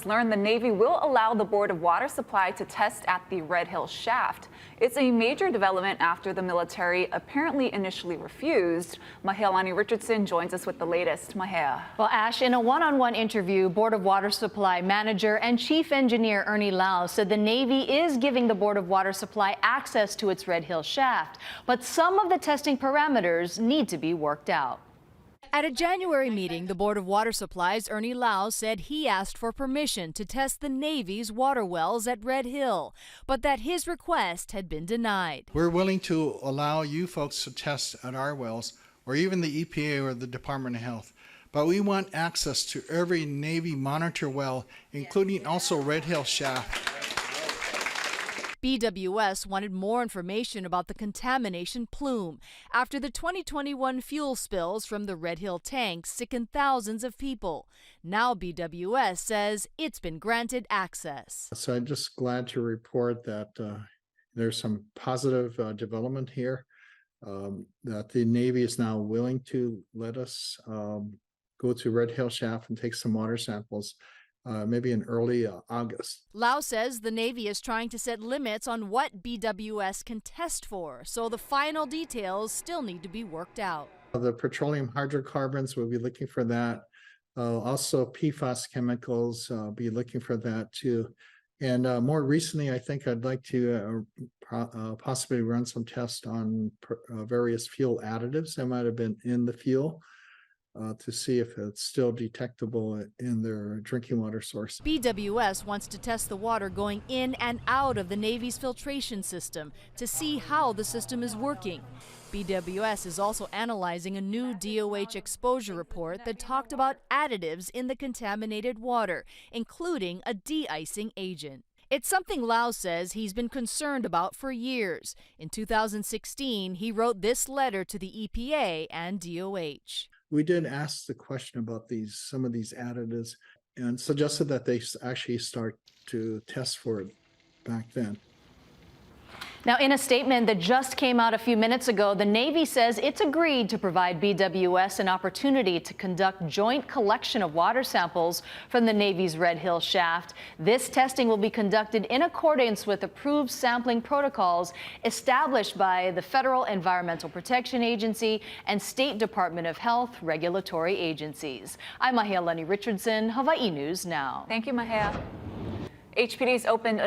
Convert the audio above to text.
learned the Navy will allow the Board of Water Supply to test at the Red Hill shaft. It's a major development after the military apparently initially refused. Mahealani Richardson joins us with the latest. Mahea. Well, Ash, in a one-on-one interview, Board of Water Supply Manager and Chief Engineer Ernie Lau said the Navy is giving the Board of Water Supply access to its Red Hill shaft, but some of the testing parameters need to be worked out. At a January meeting, the Board of Water Supply's Ernie Lau said he asked for permission to test the Navy's water wells at Red Hill, but that his request had been denied. We're willing to allow you folks to test at our wells, or even the EPA or the Department of Health, but we want access to every Navy monitor well, including also Red Hill shaft. BWS wanted more information about the contamination plume after the 2021 fuel spills from the Red Hill tanks sickened thousands of people. Now BWS says it's been granted access. So I'm just glad to report that there's some positive development here, that the Navy is now willing to let us go to Red Hill shaft and take some water samples. Maybe in early August. Lau says the Navy is trying to set limits on what BWS can test for, so the final details still need to be worked out. The petroleum hydrocarbons, we'll be looking for that. Also PFAS chemicals, be looking for that too. And more recently, I think I'd like to possibly run some tests on various fuel additives that might have been in the fuel. To see if it's still detectable in their drinking water source. BWS wants to test the water going in and out of the Navy's filtration system to see how the system is working. BWS is also analyzing a new DOH exposure report that talked about additives in the contaminated water, including a de-icing agent. It's something Lau says he's been concerned about for years. In 2016, he wrote this letter to the EPA and DOH. We did ask the question about some of these additives and suggested that they actually start to test for it back then. Now, in a statement that just came out a few minutes ago, the Navy says it's agreed to provide BWS an opportunity to conduct joint collection of water samples from the Navy's Red Hill shaft. This testing will be conducted in accordance with approved sampling protocols established by the Federal Environmental Protection Agency and State Department of Health regulatory agencies. I'm Mahealani Richardson, Hawaii News Now. Thank you, Mahea. HPD's opened a